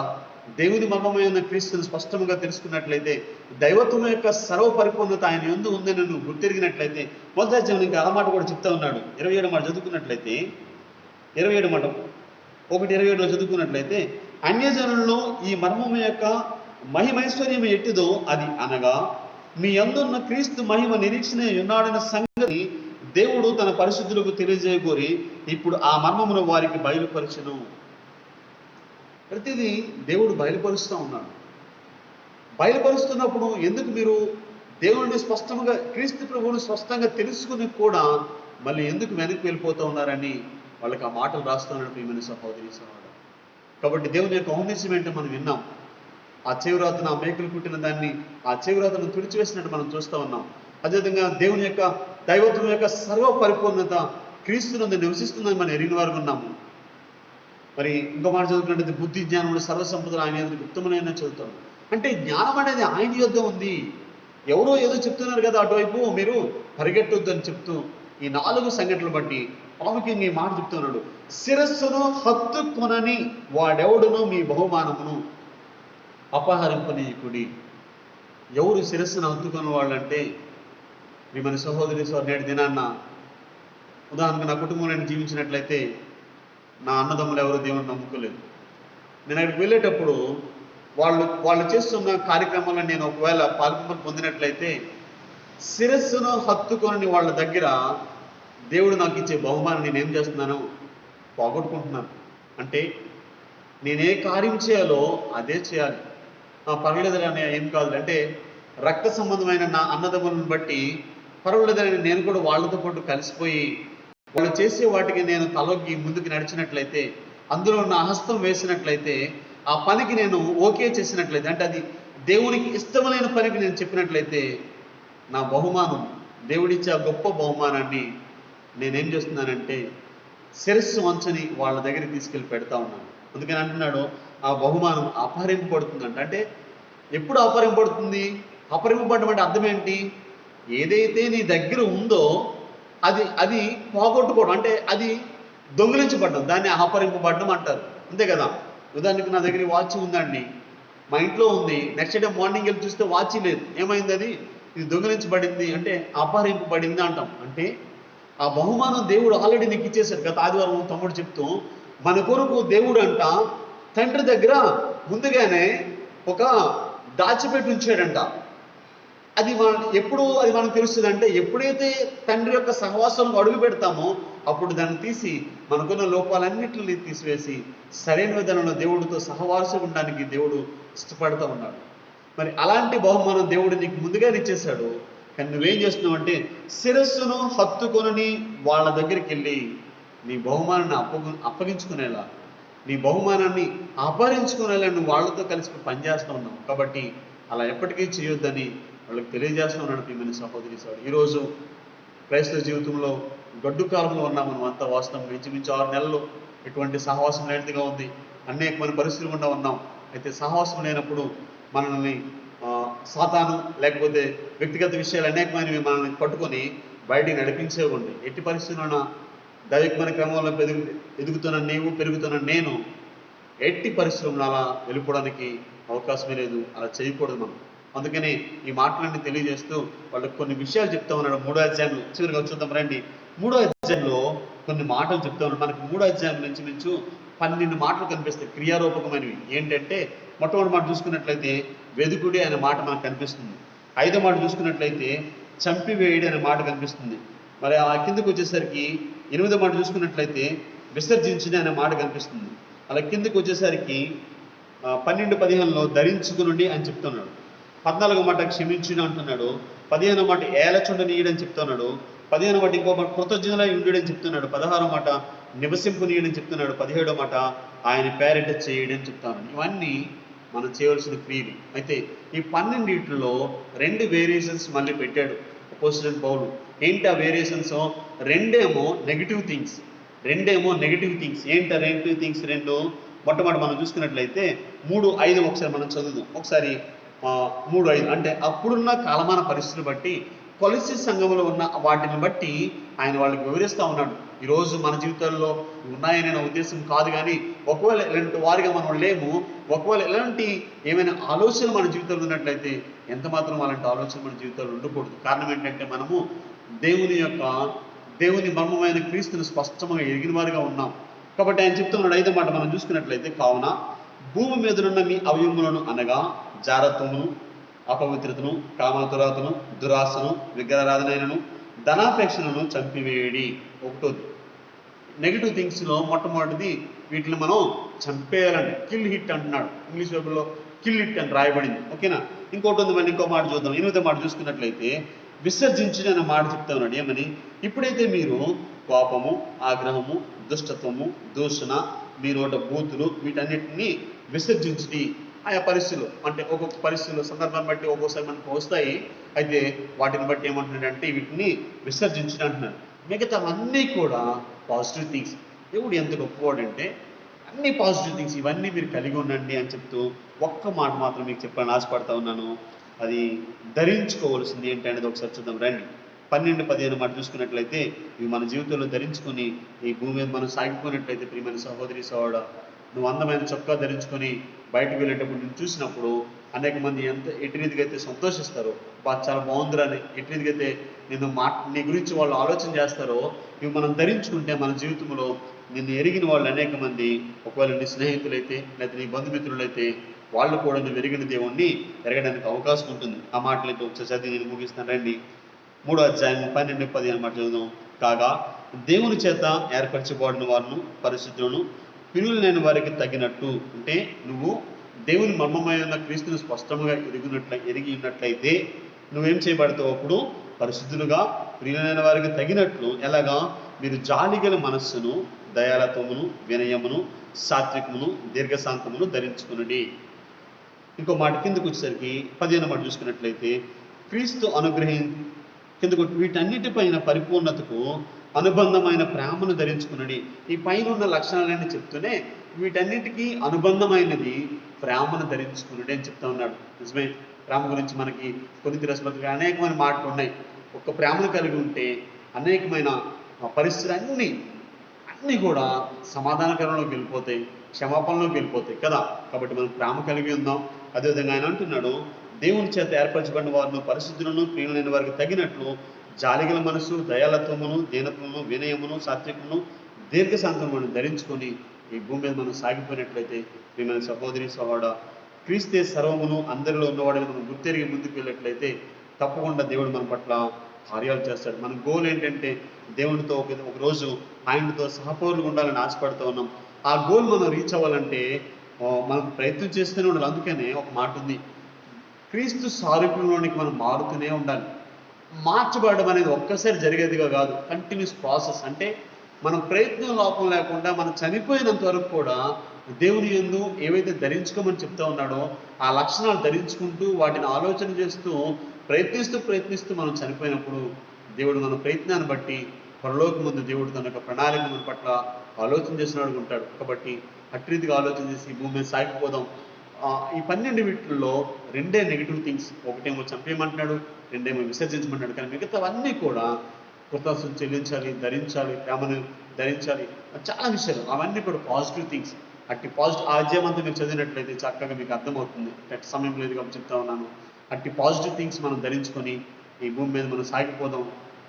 దేవుని మర్మమైన క్రీస్తుని స్పష్టంగా తెలుసుకున్నట్లయితే దైవత్వం యొక్క సర్వ పరిపూర్ణత ఆయన యందు ఉందని నువ్వు గుర్తిరిగినట్లయితే మొదటి అధ్యాయం ఇంకా ఆ మాట కూడా చెప్తా ఉన్నాడు. 27వ మాట చదువుకున్నట్లయితే 27వ మాట 1:27లో చదువుకున్నట్లయితే అన్యజనుల్లో ఈ మర్మం యొక్క మహిమైశ్వర్యం ఎట్టిదో అది అనగా మీ యందున్న క్రీస్తు మహిమ నిరీక్షణ ఉన్నాడన్న సంగతి దేవుడు తన పరిశుద్ధులకు తెలియజేయగోరి ఇప్పుడు ఆ మర్మమును వారికి బయలుపరచును. ప్రతిదీ దేవుడు బయలుపరుస్తూ ఉన్నాడు. బయలుపరుస్తున్నప్పుడు ఎందుకు మీరు దేవుడిని స్పష్టంగా క్రీస్తు ప్రభువుని స్పష్టంగా తెలుసుకుని కూడా మళ్ళీ ఎందుకు వెనక్కి వెళ్ళిపోతూ ఉన్నారని వాళ్ళకి ఆ మాటలు రాస్తున్నాడు. ప్రియమైన సహోదరి సహోదరుడు, కాబట్టి దేవుని యొక్క ఔన్నత్యం ఏంటో మనం విన్నాం. ఆ చెవిరాతను, ఆ మేకులు కుట్టిన దాన్ని, ఆ చెవిరాతను తుడిచివేసినట్టు మనం చూస్తూ ఉన్నాం. అదేవిధంగా దేవుని యొక్క దైవత్వం యొక్క సర్వ పరిపూర్ణత క్రీస్తునందు నివసిస్తుందని మనం ఎరిగిన వారు ఉన్నాము. మరి ఇంకో మాట చదువుకున్నట్లయితే బుద్ధి జ్ఞానములు సర్వ సంపదలు ఆయన యొద్ద గుప్తములైన చదువుతాం. అంటే జ్ఞానం అనేది ఆయన యొద్ద ఉంది. ఎవరో ఏదో చెప్తున్నారు కదా అటువైపు మీరు పరిగెట్టొద్దు అని చెప్తూ ఈ 4 సంఘటనలు బట్టి ప్రాముఖ్యంగా ఈ మాట చెప్తున్నాడు, శిరస్సును హత్తుకొనని వాడెవడునో మీ బహుమానమును అపహరింపనీయకుడి. ఎవరు శిరస్సును హత్తుకున్న వాళ్ళంటే మీ మన సహోదరి నేటి దినాన్న ఉదాహరణకు నా కుటుంబంలో నేను జీవించినట్లయితే నా అన్నదమ్ములు ఎవరు దేవుని నమ్ముకోలేదు. నేను అక్కడికి వెళ్ళేటప్పుడు వాళ్ళు చేస్తున్న కార్యక్రమంలో నేను ఒకవేళ పాల్గొని పొందినట్లయితే శిరస్సును హత్తుకొని వాళ్ళ దగ్గర దేవుడు నాకు ఇచ్చే బహుమానం నేనేం చేస్తున్నాను, పోగొట్టుకుంటున్నాను. అంటే నేనే కార్యం చేయాలో అదే చేయాలి. పర్వాలేదని అనే ఏం కాదు, అంటే రక్త సంబంధమైన నా అన్నదమ్ములను బట్టి పర్వాలేదని నేను కూడా వాళ్ళతో పాటు కలిసిపోయి వాళ్ళు చేసే వాటికి నేను తలొగ్గి ముందుకు నడిచినట్లయితే, అందులో నా హస్తం వేసినట్లయితే, ఆ పనికి నేను ఓకే చేసినట్లయితే, అంటే అది దేవునికి ఇష్టమైన పనికి నేను చెప్పినట్లయితే నా బహుమానం, దేవుడిచ్చే ఆ గొప్ప బహుమానాన్ని నేనేం చేస్తున్నానంటే శిరస్సు వంచని వాళ్ళ దగ్గరికి తీసుకెళ్ళి పెడతా ఉన్నాను. అందుకని అంటున్నాడు ఆ బహుమానం అపహరింపబడుతుందంట. అంటే ఎప్పుడు అపహరింపబడుతుంది? అపహరింపబడడం అంటే అర్థం ఏంటి? ఏదైతే నీ దగ్గర ఉందో అది పోగొట్టుకోవడం, అంటే అది దొంగిలించబడ్డం, దాన్ని అపహరింపబడడం అంటారు. అంతే కదా. ఉదాహరణకు నా దగ్గర వాచ్ ఉందండి, మా ఇంట్లో ఉంది, నెక్స్ట్ డే మార్నింగ్ వెళ్ళి చూస్తే వాచ్ లేదు. ఏమైంది? అది ఇది దొంగిలించబడింది, అంటే అపహరింపబడింది అంటాం. అంటే ఆ బహుమానం దేవుడు ఆల్రెడీ నీకు ఇచ్చేశాడు. గత ఆదివారం తమ్ముడు చెప్తూ మన కొరకు దేవుడు అంట తండ్రి దగ్గర ముందుగానే ఒక దాచిపెట్టి ఉంచాడంట. అది మనకు తెలుస్తుంది అంటే, ఎప్పుడైతే తండ్రి యొక్క సహవాసంలో అడుగు పెడతామో అప్పుడు దాన్ని తీసి మనకున్న లోపాలన్నింటినీ తీసివేసి సరైన విధానంలో దేవుడితో సహవాసం ఉండడానికి దేవుడు ఇష్టపడుతూ ఉన్నాడు. మరి అలాంటి బహుమానం దేవుడు నీకు ముందుగానే ఇచ్చేశాడు. కానీ నువ్వేం చేస్తున్నావు అంటే, శిరస్సును హత్తుకొని వాళ్ళ దగ్గరికి వెళ్ళి నీ బహుమానాన్ని అప్పగించుకునేలా, నీ బహుమానాన్ని అపహరించుకునేలా నువ్వు వాళ్ళతో కలిసి పనిచేస్తూ ఉన్నావు. కాబట్టి అలా ఎప్పటికీ చేయొద్దని వాళ్ళకి తెలియజేస్తూ ఉన్నాడు. ప్రియమైన సహోదరి సోదరుడు, ఈరోజు క్రైస్తవ జీవితంలో గడ్డు కాలంలో ఉన్నాం మనం అంతా. వాస్తవం ఇంచుమించు 6 నెలలు ఎటువంటి సహవాసం లేనిదిగా ఉంది. అనేకమైన పరిస్థితులు గుండా ఉన్నాం. అయితే సహవాసం లేనప్పుడు మనల్ని సాతాను లేకపోతే వ్యక్తిగత విషయాలు అనేకమైనవి మనల్ని పట్టుకొని బయటికి నడిపించేవి ఉంది. ఎట్టి పరిస్థితుల్లో దైవికమైన క్రమంలో ఎదుగుతున్న నీవు, పెరుగుతున్న నేను ఎట్టి పరిస్థితుల్లో అలా వెళ్ళిపోవడానికి అవకాశమే లేదు. అలా చేయకూడదు మనం. అందుకని ఈ మాటలన్నీ తెలియజేస్తూ వాళ్ళకి కొన్ని విషయాలు చెప్తా ఉన్నాడు. 3వ అధ్యాయంలో చివరిగా చూద్దాం రండి. 3వ అధ్యాయంలో కొన్ని మాటలు చెప్తా ఉన్నాడు. మనకి 3వ అధ్యాయం నుంచి 12 మాటలు కనిపిస్తాయి, క్రియారూపకమైనవి. ఏంటంటే, మొట్టమొదటి మాట చూసుకున్నట్లయితే వెదుకుడి అనే మాట మనకు కనిపిస్తుంది. 5వ మాట చూసుకున్నట్లయితే చంపివేయడి అనే మాట కనిపిస్తుంది. మరి ఆ కిందకు వచ్చేసరికి 8వ మాట చూసుకున్నట్లయితే విసర్జించడి అనే మాట కనిపిస్తుంది. అలా కిందకు వచ్చేసరికి 12-15లో ధరించుకునుండి అని చెప్తున్నాడు. 14వ మాట క్షమించుని అంటున్నాడు. 15వ మాట ఏలచుండనీయడని చెప్తున్నాడు. 15వ మాట ఇంకో మాట కృతజ్ఞులై ఉండుడని చెప్తున్నాడు. 16వ మాట నివసింపునీయడని చెప్తున్నాడు. 17వ మాట ఆయన పేరిట చేయడని చెప్తాను. ఇవన్నీ మనం చేయవలసిన క్రియలు. అయితే ఈ 12లో 2 వేరియేషన్స్ మళ్ళీ పెట్టాడు అపోస్తలుడైన పౌలు. ఏంటి ఆ వేరియేషన్స్? రెండేమో negative things. ఏంటి ఆ నెగిటివ్ థింగ్స్? మొట్టమొదటి మనం చూసుకున్నట్లయితే 3:5 ఒకసారి మనం చదువుదాం. ఒకసారి 3:5 అంటే అప్పుడున్న కాలమాన పరిస్థితులు బట్టి, కొలసి సంఘంలో ఉన్న వాటిని బట్టి ఆయన వాళ్ళకి వివరిస్తూ ఉన్నాడు. ఈరోజు మన జీవితాల్లో ఉన్నాయనే నా ఉద్దేశం కాదు, కానీ ఒకవేళ ఇలాంటి వారిగా మనం లేము. ఒకవేళ ఇలాంటి ఏమైనా ఆలోచనలు మన జీవితంలో ఉన్నట్లయితే ఎంత మాత్రం అలాంటి ఆలోచన మన జీవితంలో ఉండకూడదు. కారణం ఏంటంటే, మనము దేవుని మర్మమైన క్రీస్తుని స్పష్టంగా ఎరిగిన వారిగా ఉన్నాం. కాబట్టి ఆయన చెప్తున్నాడు 5వ మాట మనం చూసుకున్నట్లయితే, కావున భూమి మీదనున్న మీ అవయములను అనగా జారత్వమును, అపవిత్రతను, కామతురాతను, దురాశను, విగ్రహారాధనను, ధనాపేక్షలను చంపివేయడి. ఒకటోది నెగిటివ్ థింగ్స్లో మొట్టమొదటిది వీటిని మనం చంపేయాలండి. కిల్ హిట్ అంటున్నాడు. ఇంగ్లీష్ బైబిల్లో కిల్ హిట్ అని రాయబడింది. ఓకేనా? ఇంకోటి ఉంది. మళ్ళీ ఇంకో మాట చూద్దాం. 8వ మాట చూసుకున్నట్లయితే విసర్జించని అనే మాట చెప్తా ఉన్నాడు. ఏమని? ఇప్పుడైతే మీరు కోపము, ఆగ్రహము, దుష్టత్వము, దూషణ, మీ నోట బూతులు వీటన్నిటిని విసర్జించి, ఆయా పరిస్థితులు అంటే ఒక్కొక్క పరిస్థితులు సందర్భాన్ని బట్టి ఒక్కోసారి మనకు వస్తాయి. అయితే వాటిని బట్టి ఏమంటున్నాడంటే వీటిని విసర్జించడం అంటున్నాడు. మిగతావన్నీ కూడా పాజిటివ్ థింగ్స్. దేవుడు ఎంత గొప్పవాడంటే అన్ని పాజిటివ్ థింగ్స్ ఇవన్నీ మీరు కలిగి ఉండండి అని చెప్తూ ఒక్క మాట మాత్రం మీకు చెప్పాలని ఆశపడతా ఉన్నాను. అది ధరించుకోవాల్సింది ఏంటి అనేది ఒకసారి చూద్దాం రండి. 12-15 మాట చూసుకున్నట్లయితే ఇవి మన జీవితంలో ధరించుకొని ఈ భూమి మీద మనం సాగిపోయినట్లయితే, ప్రియమైన సహోదరి సహోదరుడా, నువ్వు అందమైన చొక్కా ధరించుకొని బయటకు వెళ్ళేటప్పుడు నేను చూసినప్పుడు అనేక మంది ఎట్టి రీతిగా అయితే సంతోషిస్తారో, చాలా బాగుందిరా అని ఎట్టి రీతిగా అయితే నీ గురించి వాళ్ళు ఆలోచన చేస్తారో, ఇవి మనం ధరించుకుంటే మన జీవితంలో నిన్ను ఎరిగిన వాళ్ళు అనేక మంది, ఒకవేళ నీ స్నేహితులైతే లేదా నీ బంధుమిత్రులైతే, వాళ్ళు కూడా నువ్వు ఎరిగిన దేవుణ్ణి ఎరగడానికి అవకాశం ఉంటుంది. ఆ మాటలైతే ఒకసారి చదివి నేను ముగిస్తాను రండి. 3వ అధ్యాయం 12-15 మాట చదువుదాం. కాగా దేవుని చేత ఏర్పరచబడిన వారిను, పరిశుద్ధులను, పిలువలైన వారికి తగినట్టు, అంటే నువ్వు దేవుని మర్మమైన క్రీస్తుని స్పష్టంగా ఎరిగి ఉన్నట్లయితే నువ్వేం చేయబడతావు? అప్పుడు పరిశుద్ధులుగా, ప్రియులైన వారికి తగినట్లు. ఎలాగా? మీరు జాలిగల మనస్సును, దయాలత్వమును, వినయమును, సాత్వికమును, దీర్ఘశాంతమును ధరించుకునండి. ఇంకో మాట కిందకు వచ్చేసరికి 15వ మాట చూసుకున్నట్లయితే క్రీస్తు కిందకు వీటన్నిటిపైన పరిపూర్ణతకు అనుబంధమైన ప్రేమను ధరించుకునండి. ఈ పైన ఉన్న లక్షణాలన్నీ చెప్తూనే వీటన్నిటికీ అనుబంధమైనది ప్రేమను ధరించుకునండి అని చెప్తా ఉన్నాడు. నిజమే, ప్రేమ గురించి మనకి కొరింథీ రాసిన పత్రికలో అనేకమైన మాటలు ఉన్నాయి. ఒక్క ప్రేమను కలిగి ఉంటే అనేకమైన పరిస్థితులు అన్నీ కూడా సమాధానకరంలోకి వెళ్ళిపోతాయి, క్షమాపణలోకి వెళ్ళిపోతాయి కదా. కాబట్టి మనం ప్రేమ కలిగి ఉందాం. అదేవిధంగా ఆయన అంటున్నాడు, దేవుని చేత ఏర్పరచబడిన వారిని, పరిశుద్ధులను, ప్రియులైన వారికి తగినట్లు జాలిగల మనసు, దయాలత్వమును, దీనత్వమును, వినయమును, సాత్వికమును, దీర్ఘశాంతమును ధరించుకొని ఈ భూమి మీద మనం సాగిపోయినట్లయితే, ప్రియమైన సహోదరి సహోదరుడా, క్రీస్తే సర్వమును అందరిలో ఉన్నవాడని మనం గుర్తెరిగి ముందుకు వెళ్ళినట్లయితే తప్పకుండా దేవుడు మన పట్ల కార్యాలు చేస్తాడు. మన గోల్ ఏంటంటే దేవునితో ఒక రోజు ఆయనతో సహపౌరులు ఉండాలని ఆశపడుతూ ఉన్నాం. ఆ గోల్ మనం రీచ్ అవ్వాలంటే మనం ప్రయత్నం చేస్తూనే ఉండాలి. అందుకనే ఒక మాట ఉంది, క్రీస్తు సారూప్యంలోనికి మనం మారుతూనే ఉండాలి. మార్చబడడం అనేది ఒక్కసారి జరిగేదిగా కాదు, కంటిన్యూస్ ప్రాసెస్. అంటే మనం ప్రయత్నం లోపం లేకుండా మనం చనిపోయినంత వరకు కూడా దేవుని యందు ఏవైతే ధరించుకోమని చెప్తా ఉన్నాడో ఆ లక్షణాలు ధరించుకుంటూ వాటిని ఆలోచన చేస్తూ ప్రయత్నిస్తూ మనం చనిపోయినప్పుడు దేవుడు మన ప్రయత్నాన్ని బట్టి పరలోక ముందు దేవుడు తన యొక్క ప్రణాళిక మన పట్ల ఆలోచన చేసినాడు ఉంటాడు. కాబట్టి అట్రీతిగా ఆలోచన చేసి భూమి మీద సాగిపోదాం. ఈ 12 వీటిల్లో 2 నెగిటివ్ థింగ్స్, ఒకటేమో చంపేయమంటున్నాడు, 2 విసర్జించమంటున్నాడు. కానీ మిగతావన్నీ కూడా కృతజ్ఞతలు చెల్లించాలి, ధరించాలి, ప్రేమను ధరించాలి, చాలా విషయాలు అవన్నీ కూడా పాజిటివ్ థింగ్స్. అట్టి పాజిటివ్ అధ్యాయమంతా మీరు చదివినట్లయితే చక్కగా మీకు అర్థమవుతుంది. సమయం లేదు కాబట్టి చెప్తా ఉన్నాను. అట్టి పాజిటివ్ థింగ్స్ మనం ధరించుకొని ఈ భూమి మీద మనం సాగిపోదాం.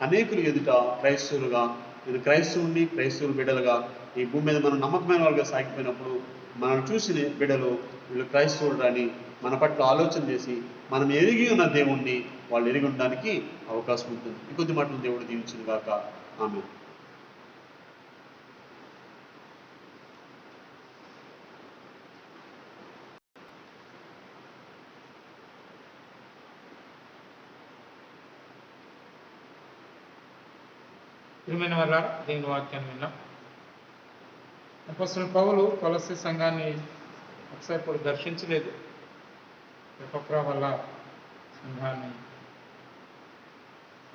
అనేకులు ఎదుట క్రైస్తవులుగా, నేను క్రైస్తవుని క్రైస్తవుల బిడ్డలుగా ఈ భూమి మీద మనం నమ్మకమైన వాళ్ళుగా సాగిపోయినప్పుడు మనం చూసిన బిడ్డలు వీళ్ళు క్రైస్తవులు అని మన పట్ల ఆలోచన చేసి మనం ఎరిగి ఉన్న దేవుణ్ణి వాళ్ళు ఎరిగి ఉండడానికి అవకాశం ఉంటుంది. ఈ కొద్ది మాటలు దేవుడు దీవించిన గాక. ఆమె. ప్రియమైన వల్ల దేవుని వాక్యాన్ని విన్నాం. అపోస్తలుడైన పౌలు కొలస్సీ సంఘాన్ని ఒకసారి కూడా దర్శించలేదు. ఎపఫ్రా వల్ల సంఘాన్ని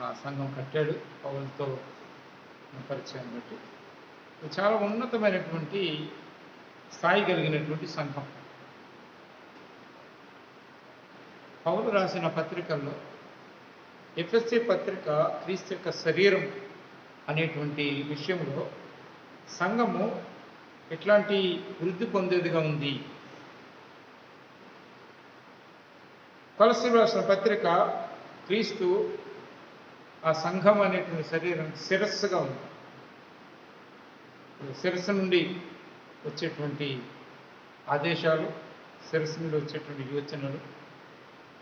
ఆ సంఘం కట్టాడు పౌలుతో పరిచయం బట్టి. ఇది చాలా ఉన్నతమైనటువంటి స్థాయి కలిగినటువంటి సంఘం. పౌలు రాసిన పత్రికల్లో ఎఫెసీ పత్రిక క్రీస్తు యొక్క శరీరం అనేటువంటి విషయంలో సంఘము ఎట్లాంటి వృద్ధి పొందేదిగా ఉంది. కొలస్సీయులకు రాసిన పత్రిక క్రీస్తు ఆ సంఘం అనేటువంటి శరీరం శిరస్సుగా ఉంది. శిరస్సు నుండి వచ్చేటువంటి ఆదేశాలు, శిరస్సు నుండి వచ్చేటువంటి యోచనలు,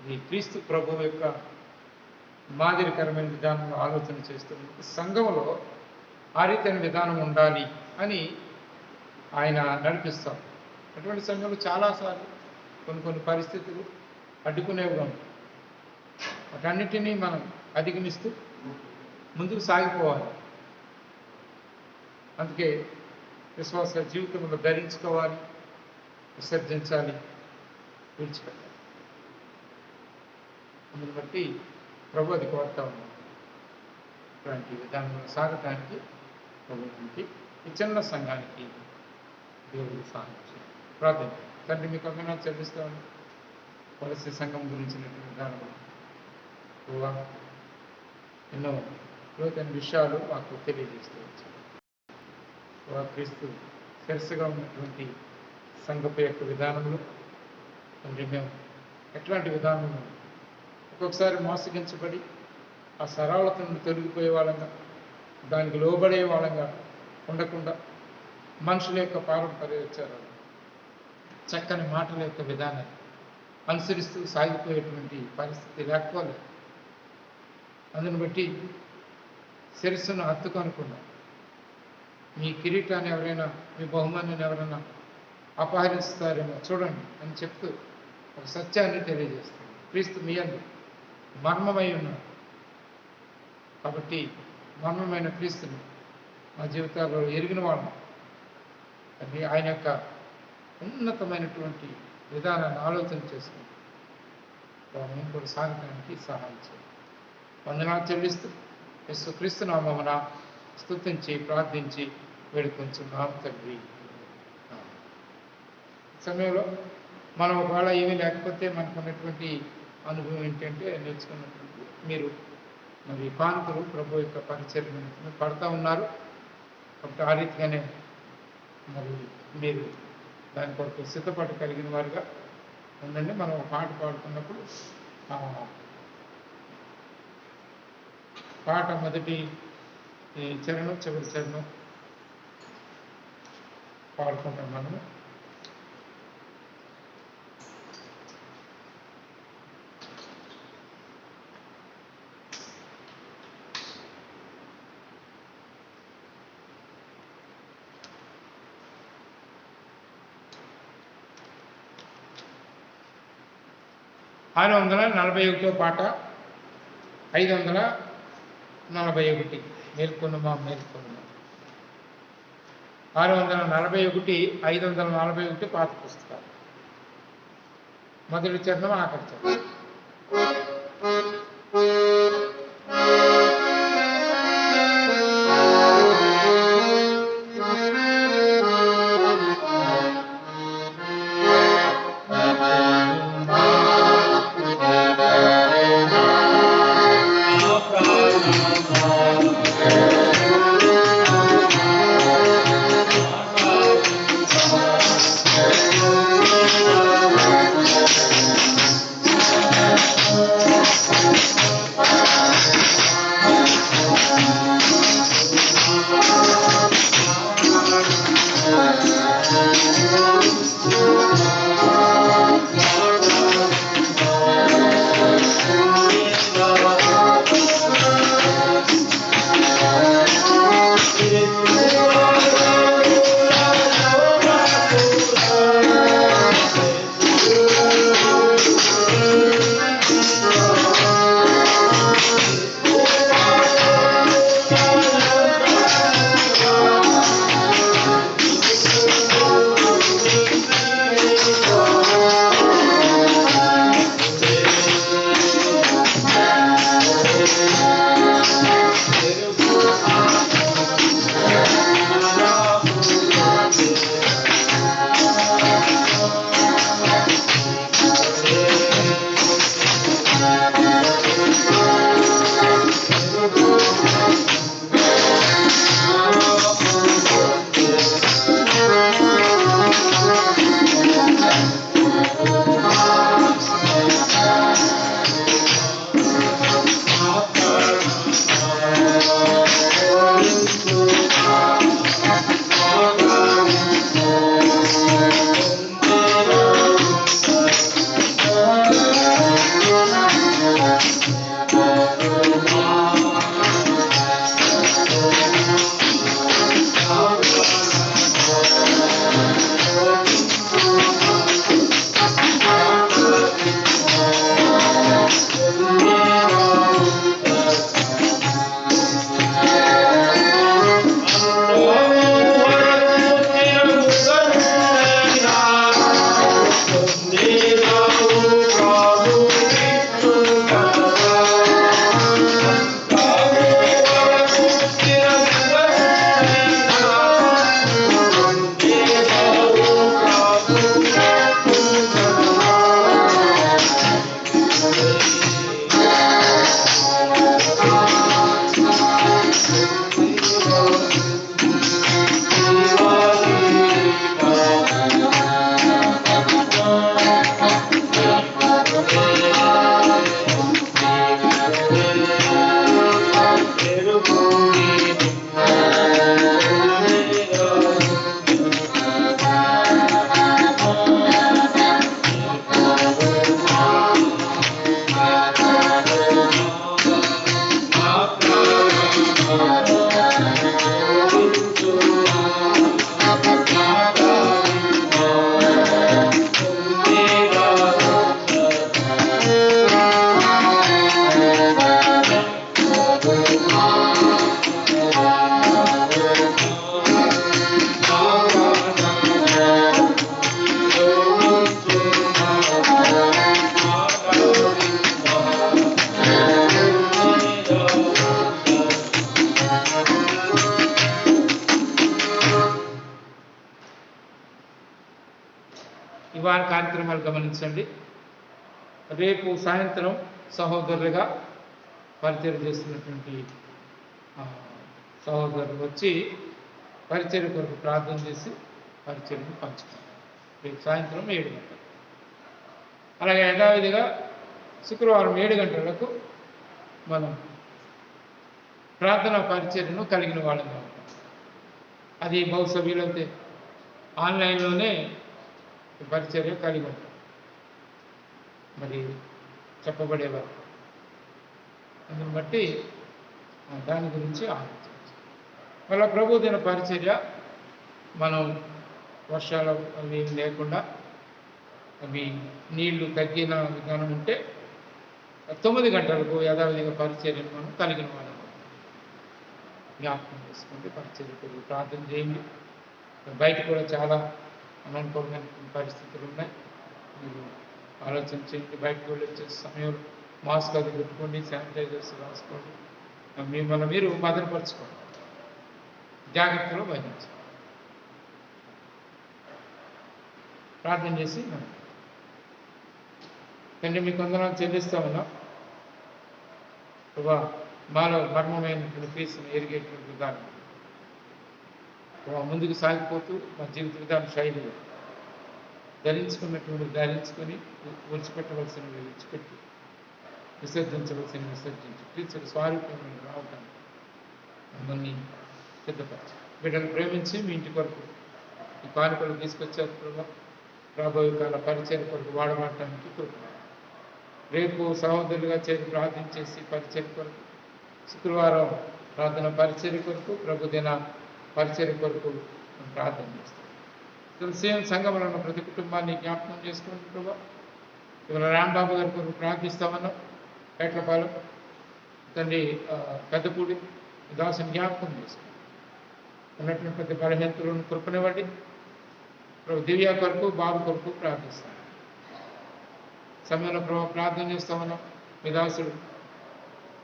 ఇది క్రీస్తు ప్రభువు యొక్క మాదిరికరమైన విధానంలో ఆలోచన చేస్తుంది. సంఘంలో ఆ రీతైన విధానం ఉండాలి అని ఆయన నడిపిస్తాం. అటువంటి సంఘంలో చాలాసార్లు కొన్ని పరిస్థితులు అడ్డుకునేవిగా ఉంటాయి. వాటన్నిటినీ మనం అధిగమిస్తూ ముందుకు సాగిపోవాలి. అందుకే విశ్వాస జీవితంలో ధరించుకోవాలి, విసర్జించాలి, విడిచిపెట్టాలి. అందుని బట్టి ప్రభు అది కోరుతా ఉన్నాం. ఇలాంటి విధానంలో సాగటానికి ప్రభుత్వానికి ఈ చిన్న సంఘానికి దేవుడు సాధించారు. ప్రార్థన. తండ్రి మీకు అభినందన చెల్లిస్తాను. కొలస్సీ సంఘం గురించినటువంటి విధానంలో ఎన్నో లోతైన విషయాలు మాకు తెలియజేస్తూ వచ్చారు. క్రీస్తు శిరస్సుగా ఉన్నటువంటి సంఘపు యొక్క విధానంలో తండ్రి మేము ఎట్లాంటి విధానంలో ఒక్కొక్కసారి మోసగించబడి ఆ సరళతను తొలగిపోయే వాళ్ళంగా, దానికి లోబడే వాళ్ళంగా ఉండకుండా మనుషుల యొక్క పారంపర్యాచారాలు, చక్కని మాటల యొక్క విధానాన్ని అనుసరిస్తూ సాగిపోయేటువంటి పరిస్థితి లేకపోలేదు. అందుని బట్టి శిరస్సును హత్తుకొనకుండా మీ కిరీటాన్ని ఎవరైనా, మీ బహుమానాన్ని ఎవరైనా అపహరిస్తారేమో చూడండి అని చెప్తూ ఒక సత్యాన్ని తెలియజేస్తుంది. క్రీస్తు మీ యందు మర్మమై ఉన్నాడు. కాబట్టి మర్మమైన క్రీస్తుని మా జీవితాల్లో ఎరిగిన వాళ్ళం అది ఆయన యొక్క ఉన్నతమైనటువంటి విధానాన్ని ఆలోచన చేసుకుని మేము కూడా సాగటానికి సహాయం చేయాలి. వందనాలు చెల్లిస్తూ యేసుక్రీస్తు నామమున స్తుతించి ప్రార్థించి వేడుకొంచున్నాం తండ్రి. సమయంలో మనం ఒకవేళ ఏమీ లేకపోతే మనకు ఉన్నటువంటి అనుభవం ఏంటంటే నేర్చుకున్నటువంటి మీరు మరి కానుకలు ప్రభు యొక్క పరిచయం పడతా ఉన్నారు. కాబట్టి ఆ రీతిగానే మరి మీరు దాని కొరకు సిద్ధపాటు కలిగిన వారుగా ఉండండి. మనం ఒక పాట పాడుతున్నప్పుడు పాట మొదటి చరణం చివరి చరణం పాడుకుంటాం. మనము 641 పాట 541 మేల్కొనుమా మేల్కొనుమా. 641 541 పాత పుస్తకాలు. మొదటి చరణం ఆఖరి చరణం. ఇవాళ కార్యక్రమాలు గమనించండి. రేపు సాయంత్రం సహోదరులుగా పరిచయం చేస్తున్నటువంటి సహోదరులు వచ్చి పరిచయం కొరకు ప్రార్థన చేసి పరిచయం పంచుకుంటారు. రేపు సాయంత్రం 7 గంటలకు. అలాగే యథావిధిగా శుక్రవారం 7 గంటలకు మనం ప్రార్థనా పరిచర్యను కలిగిన వాళ్ళంగా ఉంటాం. అది బహుశా వీలైతే ఆన్లైన్లోనే పరిచర్య కలిగి ఉంటాం. మరి చెప్పబడేవారు అందుని బట్టి దాని గురించి ఆలోచించాలి. మళ్ళీ ప్రభు దిన పరిచర్య మనం వర్షాలు అవి లేకుండా అవి నీళ్లు తగ్గిన విధానం ఉంటే 9 గంటలకు యథావిధిగా పరిచర్యను మనం కలిగిన వాళ్ళం జ్ఞాపకం చేసుకుంటే పరిచర్య కొరకు ప్రార్థన చేయండి. బయట కూడా చాలా అననుకూలమైన పరిస్థితులు ఉన్నాయి. మీరు ఆలోచన చేయండి. బయటకు వెళ్ళి వచ్చే సమయంలో మాస్క్ అది పెట్టుకోండి, శానిటైజర్స్ రాసుకోండి, మిమ్మల్ని మీరు భద్రపరచుకోండి, జాగ్రత్తలో వహించండి. ప్రార్థన చేసి తండ్రి మీకు వందనాలు చెల్లిస్తా ఉన్నాం. ప్రభా మాలో మర్మమైనటువంటి క్రీస్తుని ఎరిగేటువంటి విధానం ముందుకు సాగిపోతూ మా జీవిత విధాన శైలిలో ధరించుకుని విడిచిపెట్టవలసినవి విడిచిపెట్టి విసర్జించవలసినవి విసర్జించి క్రీస్తుకు స్వారూప్యమైన రావటానికి మమ్మల్ని సిద్ధపరచు. బిడ్డను ప్రేమించి మీ ఇంటి కొరకు ఈ కానుకలు తీసుకొచ్చారు ప్రభా. రాబోయే కాల పరిచయం కొరకు వాడబడటానికి కృప. రేపు సహోదరులుగా చేరి ప్రార్థించేసి పరిచయం కొరకు, శుక్రవారం ప్రార్థన పరిచర్య కొరకు, ప్రభుదిన పరిచర్య కొరకు ప్రార్థన చేస్తాం. తులసీయం సంఘంలో ఉన్న ప్రతి కుటుంబాన్ని జ్ఞాపకం చేసుకోండి ప్రభా. ఇవాళ రాంబాబు గారి కొరకు ప్రార్థిస్తామన్నాం. పేట్లపాలెం తండ్రి పెద్దపూడి దాసుని జ్ఞాపకం చేసుకోండి. ఉన్నటువంటి ప్రతి బలహీనతలను కృపనివ్వండి. ప్రభు దివ్య కొరకు, బాబు కొరకు ప్రార్థిస్తాం. సమయంలో ప్రభావ ప్రార్థన చేస్తామన్నాం. మీ దాసుడు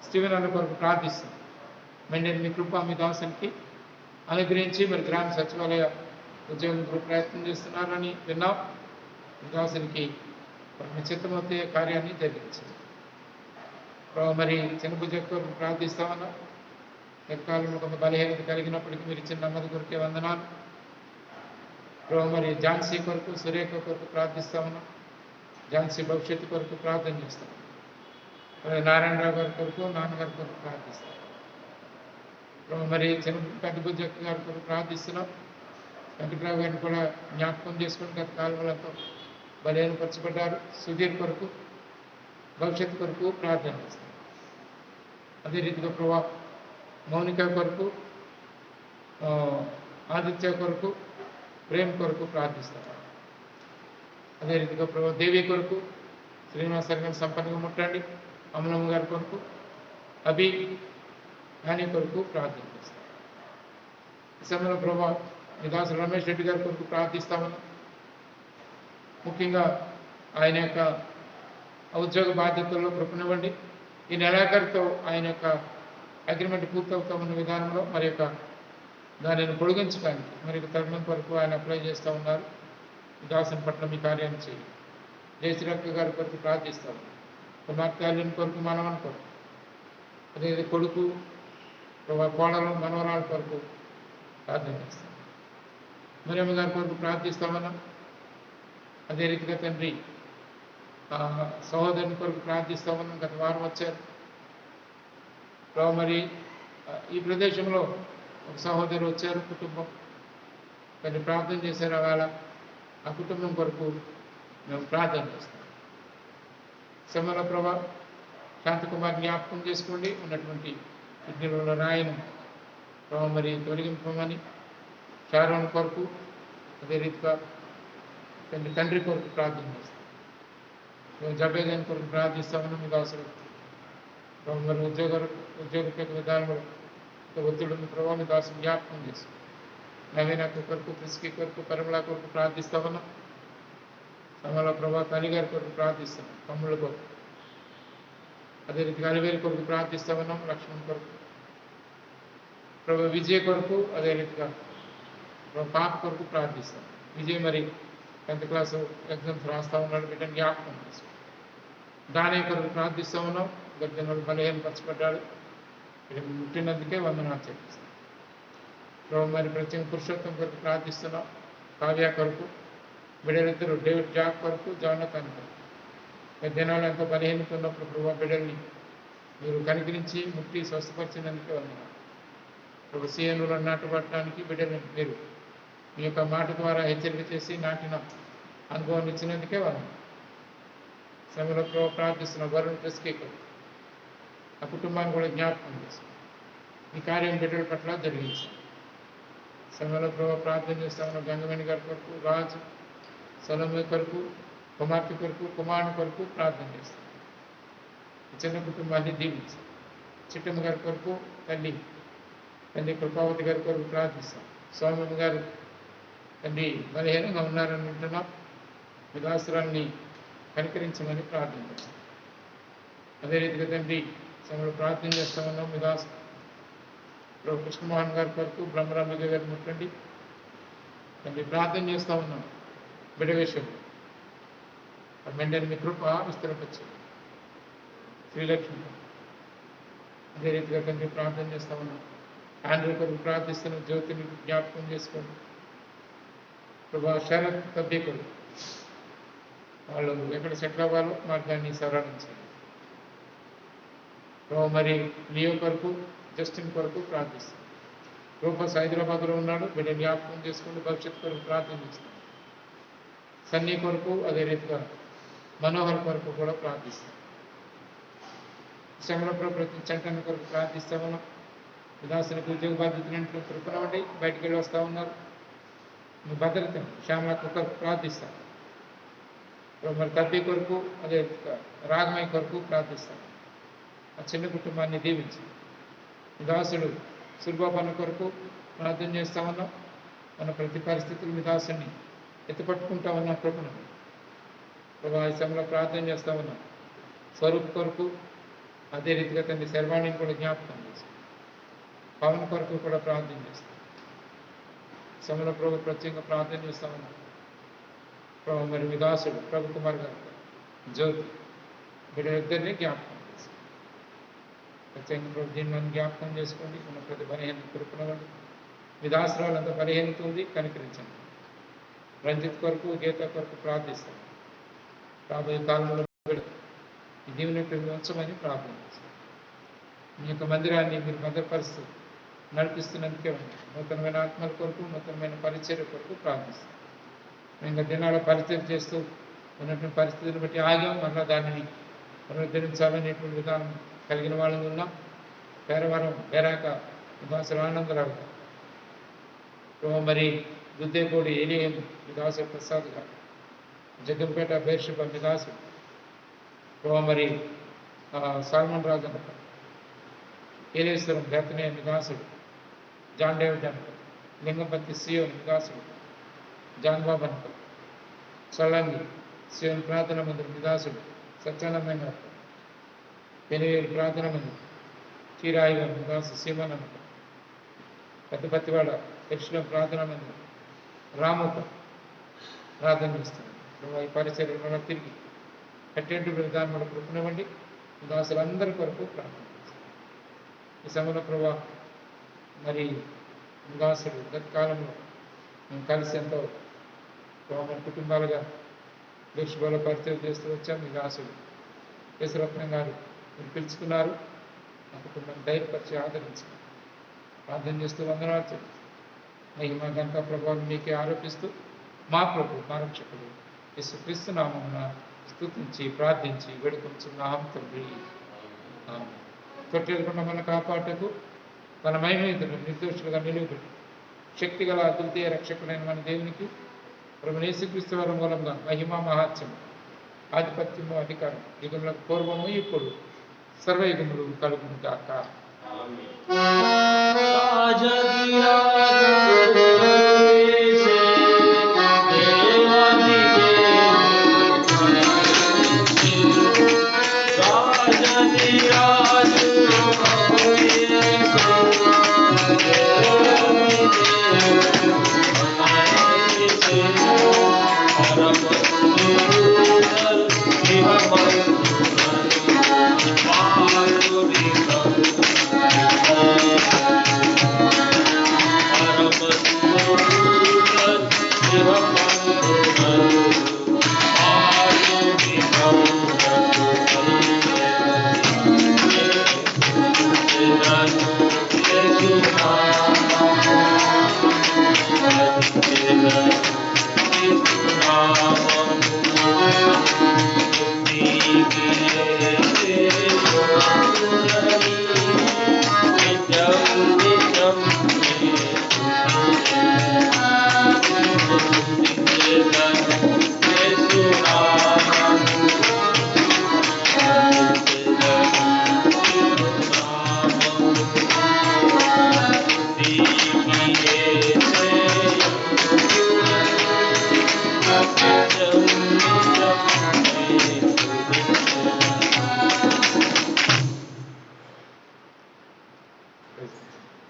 స్టీవెన్ అన్న కొరకు ప్రార్థిస్తాం. మెండని మీ కృప మీ దాసునికి అనుగ్రహించి మరి గ్రామ సచివాలయ ఉద్యోగం కొరకు ప్రయత్నం చేస్తున్నారని విన్నాం. మీ దాసునికి మీ చిత్తమవుతే కార్యాన్ని జరిగించింది. ప్రభావ మరి చిన్నభుజ కొరకు ప్రార్థిస్తామన్నాం. ఎక్కాలంలో కొంత బలహీనత కలిగినప్పటికీ మీరు ఇచ్చిన నెమ్మది కొరకే వందనాలు. ప్రభావ మరి ఝాన్సీ కొరకు, సురేఖ కొరకు ప్రార్థిస్తామన్నాం. ఝాన్సీ భవిష్యత్తు కొరకు ప్రార్థన చేస్తాం. నారాయణరావు గారి కొరకు, నాన్నగారి కొరకు ప్రార్థిస్తాం. మరి చిన్న పెద్ద బుజ్జక్క గారి కొరకు ప్రార్థిస్తున్నాం. వెంకటరావు గారిని కూడా జ్ఞాపకం చేసుకుని గత కాలంలో బలహీనపరచబడ్డారు. సుధీర్ కొరకు, భవిష్యత్తు కొరకు ప్రార్థన చేస్తాం. అదే రీతిగా ప్రభా మౌనిక కొరకు, ఆదిత్య కొరకు, ప్రేమ్ కొరకు ప్రార్థిస్తాం. అదే రీతిగా ప్రభావ దేవి కొరకు శ్రీనివాస గారిని సంపన్నగా ముట్టండి. అమలమ్మ గారి కొరకు, అభి నాని కొరకు ప్రార్థన చేస్తాం. ఈ సమయంలో ప్రభావ నిదాసు రమేష్ రెడ్డి గారి కొరకు ప్రార్థిస్తామని, ముఖ్యంగా ఆయన యొక్క ఉద్యోగ బాధ్యతల్లో కృపనివ్వండి. ఈ నెలాఖరుతో ఆయన యొక్క అగ్రిమెంట్ పూర్తవుతామన్న విధానంలో మరి యొక్క దానిని పొడిగించడానికి మరి తరుణం కొరకు ఆయన అప్లై చేస్తూ ఉన్నారు. దాసుని పట్ల మీ కార్యాన్ని చేయండి. జయశ్రీరక్క గారి కొరకు ప్రార్థిస్తాము. కుమార్తె అల్లుని కొరకు, మనవని కొరకు, అదే కొడుకు కోడలు మనవరాల కొరకు ప్రార్థన చేస్తాం. మరియమ్మ గారి కొరకు ప్రార్థిస్తామన్నా. అదే రీతిగా తండ్రి సహోదరుని కొరకు ప్రార్థిస్తామన్నా. గత వారం వచ్చారు. మరి ఈ ప్రదేశంలో ఒక సహోదరు వచ్చారు, కుటుంబం కొన్ని ప్రార్థన చేశారు. అవాళ ఆ కుటుంబం కొరకు మేము ప్రార్థన చేస్తాం. సమల ప్రభా శాంతకుమార్ జ్ఞాపకం చేసుకోండి. ఉన్నటువంటి కిడ్నీలలో రాయను ప్రభావ మరి తొలగింపమని, షారోన్ కొరకు, అదే రీతిగా తండ్రి కొరకు ప్రార్థన చేస్తాం. మేము జబేదాని కొరకు ప్రార్థిస్తామని మీకు అవసరం. ప్రభావ మరి ఉద్యోగ విధానంలో ఒత్తిడి ప్రభావ మీకు అవసరం జ్ఞాపకం చేస్తాం. నవీన కొరకు, ప్రిస్కి కొరకు, పరిమళ కొరకు ప్రార్థిస్తామన్నా. సమయంలో ప్రభావ తల్లిగారి కొరకు ప్రార్థిస్తున్నాం. తమ్ముళ్ళ కొరకు, అదే రీతిగా అలివేరి కొరకు ప్రార్థిస్తామన్నాం. లక్ష్మణ్ కొరకు, ప్రభు విజయ్ కొరకు, అదే రీతిగా పాప కొరకు ప్రార్థిస్తాం. విజయ్ మరి 10th క్లాస్ ఎగ్జామ్స్ రాస్తా ఉన్నాడు. బిడ్డను జ్ఞాపకం చేస్తాం. దాని కొరకు ప్రార్థిస్తూ ఉన్నాం. గర్జనలు బలహీనపరచబడ్డాడు. వీళ్ళని ముట్టినందుకే వందనాలు చెప్పిస్తాం. ప్రభు మరి ప్రత్యేక పురుషోత్తం కొరకు ప్రార్థిస్తున్నాం. కావ్య కొరకు, బిడ్డలిద్దరు డేవిడ్ జాక్ కొరకు, జానతన్ కొరకు. దినాలు ఎంతో బలహీనత ఉన్నప్పుడు ప్రభు బిడ్డల్ని మీరు కనికరించి ముట్టి స్వస్థపరిచినందుకే వందనాలు. ప్రభు సీఎన్లో నాటబట్టడానికి బిడ్డల్ని మీరు మీ యొక్క మాట ద్వారా హెచ్చరిక చేసి నాటిన అనుభవం ఇచ్చినందుకే వందనాలు. సమయంలో ప్రభు ప్రార్థిస్తున్న వరుణ్ ప్రెస్కి ఆ కుటుంబాన్ని కూడా జ్ఞాపకం చేస్తాం. ఈ కార్యం బిడ్డల పట్ల జరిగించాం. సమయంలో ప్రభు ప్రార్థన చేస్తామన్న గంగమణి గారి కొరకు, రాజు సొలొమోన్ కొరకు, కుమార్తె కొరకు కుమారుని కొరకు ప్రార్థన చేస్తాం. చిన్న కుటుంబాన్ని దీవించి చిట్టమ్మ గారి కొరకు తల్లి కృపావతి గారి కొరకు ప్రార్థిస్తాం. స్వామి గారు తండ్రి బలహీనంగా ఉన్నారని వింటున్నాం. మీ దాసురాన్ని కనికరించమని ప్రార్థన చేస్తాం. అదే రీతిగా తండ్రి సమయంలో ప్రార్థన చేస్తా ఉన్నాం. మీ దాసు ప్రభు కృష్ణమోహన్ గారి కొరకు బ్రహ్మరాంబిక గారు ముట్టండి తండ్రి ప్రార్థన చేస్తూ ఉన్నాం. బిడ్డ విషయం మెండని మీ కృప విస్తరపరిచింది. శ్రీలక్ష్మి అదే రీతిగా తండ్రి ప్రార్థన చేస్తా ఉన్నాం. ఆంధ్ర కొరకు ప్రార్థిస్తున్న జ్యోతిని జ్ఞాపకం చేసుకోండి ప్రభా. శరత్ తబ్బీకులు వాళ్ళు ఎక్కడ సెటిల్ అవ్వాలో మార్గాన్ని సవరించండి ప్రభా. మరి లియో కొరకు జస్టిన్ కొరకు ప్రార్థిస్తాం. రూపస్ హైదరాబాద్లో ఉన్నాడు, బిడ్డ జ్ఞాపకం చేసుకోండి. భవిష్యత్తు కొరకు ప్రార్థన చేస్తాం. సన్నీ కొరకు అదే రీతిగా మనోహర్ కొరకు కూడా ప్రార్థిస్తాం. శ్రమల ప్రతి చంటన కొరకు ప్రార్థిస్తామన్నా. విదాసులకు ఉద్యోగ బాధ్యతలు కృపనవండి, బయటికి వెళ్ళి వస్తూ ఉన్నారు. మీ భద్రత శ్యామలకు కొరకు ప్రార్థిస్తాం. మరి తప్పి కొరకు అదే రాగమయ్య కొరకు ప్రార్థిస్తాం. ఆ చిన్న కుటుంబాన్ని దీవించి విదాసుడు సులభపన్న కొరకు ప్రార్థన చేస్తా ఉన్నాం. మన ప్రతి పరిస్థితులు విదాసుని ఎత్తుపట్టుకుంటా ఉన్నాం. కృపను ప్రభా ఈ సమయంలో ప్రార్థన చేస్తా ఉన్నాం. స్వరూప్ కొరకు అదే రీతిగా తండ్రి శర్వాణిని కూడా జ్ఞాపకం చేస్తాం. పవన్ కొరకు కూడా ప్రార్థన చేస్తాం. సమయంలో ప్రభు ప్రత్యేకంగా ప్రార్థన చేస్తా ఉన్నాం. ప్రభు మరి విదాసుడు ప్రభు కుమార్ గారు జ్యోతి వీళ్ళిద్దరినీ జ్ఞాపకం చేస్తాం. ప్రత్యేకంగా ప్రభు దీన్ని మనం జ్ఞాపకం చేసుకోండి. మన ప్రతి బలహీనత కృపణవండి. విదాసురాలంతా బలహీనత ఉంది, కనికరించండి. రంజిత్ కొరకు గీత కొరకు ప్రార్థిస్తాం. రాబోయే కాలంలో ఈ దీవెన ఉంచమని ప్రార్థన చేస్తాం. మీ యొక్క మందిరాన్ని మీరు భద్రపరుస్తూ నడిపిస్తున్నందుకే ఉంది. నూతనమైన ఆత్మల కొరకు నూతనమైన పరిచర్య కొరకు ప్రార్థిస్తాం. ఇంకా దినాల పరిచయం చేస్తూ ఉన్నటువంటి పరిస్థితులను బట్టి ఆగాం. మళ్ళీ దానిని పునరుద్ధరించాలనేటువంటి విధానం కలిగిన వాళ్ళని ఉన్నాం. పేరవరం బేరాక విదాసులు ఆనందరావు మరి దుద్దేపూడి ఏలియం విదాసు ప్రసాద్ గారు, జగ్గంపేట బేర్షిప విదాసు మరి సాల్మన్ రాజు అనక, ఏలేశ్వరం బెతనే విదాసుడు, జాన్ డేవిడ్ అనక, లింగపతి సియోన్ విదాసుడు, జాన్ బాబు అనక, సొల్లంగి సియోన్ ప్రార్థన మందిరం విదాసుడు, సత్యానందం గారు, పెనువేలు ప్రార్థన మందిరం, చీరాయి గారు విదాసు సీమన్ అనక, పెద్దపత్తివాడ యక్షుల ప్రార్థన మందిరం, రామోక ప్రార్థన చేస్తున్నాం. ఈ పరిచర్యలో తిరిగి అటెంటివ్ విధానం మనకు కృపనివ్వండి. దాసులందరి కొరకు ప్రార్థన చేస్తాం. ఈ సమయంలో ప్రభా మరి దాసులు గత కాలంలో మేము కలిసి ఎంతో మన కుటుంబాలుగా దేశంలో పరిచయం చేస్తూ వచ్చాం. మీ దాసులు కేశరత్నం గారు మీరు పిలుచుకున్నారు. మా కుటుంబాన్ని ధైర్యపరిచి ఆదరించారు. ప్రార్థన చేస్తూ వందనాలు చెప్తాం. మహిమ గంట ప్రభావం మీకే ఆరోపిస్తూ మా ప్రభు మా రక్షకుడు యేసుక్రీస్తు నామమున స్తుతించి ప్రార్థించి వేడుకొంచున్నాం తండ్రి. తొట్టెలకుండా మన కాపాటకు తన మహిమేతులు నిర్దోషులుగా నిలువబెట్టి శక్తిగల అద్వితీయ రక్షకుడైన మన దేవునికి ప్రభు యేసుక్రీస్తు వారి మూలంగా మహిమ మహాత్యం ఆధిపత్యము అధికారం యుగములకు పూర్వము ఇప్పుడు సర్వయుగములు కలుగును గాక.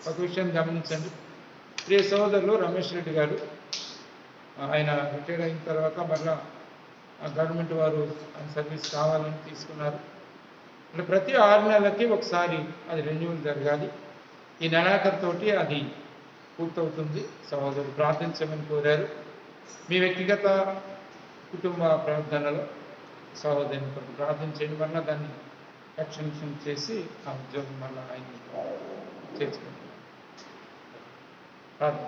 ఒక విషయం గమనించండి. ప్రియ సోదరులు రమేష్ రెడ్డి గారు ఆయన రిటైర్ అయిన తర్వాత మళ్ళా గవర్నమెంట్ వారు ఆయన సర్వీస్ కావాలని తీసుకున్నారు. అంటే ప్రతి 6 నెలలకి ఒకసారి అది రెన్యూవల్ జరగాలి. ఈ నెలాఖరుతోటి అది పూర్తవుతుంది. సహోదరులు ప్రార్థించమని కోరారు. మీ వ్యక్తిగత కుటుంబ ప్రార్థనలో సహోదరుని కొరకు ప్రార్థించండి. మళ్ళీ దాన్ని ఎక్స్టెన్షన్ చేసి ఆ ఉద్యోగం మళ్ళీ ఆయన చేర్చుకుంటున్నారు. ప్రార్థన.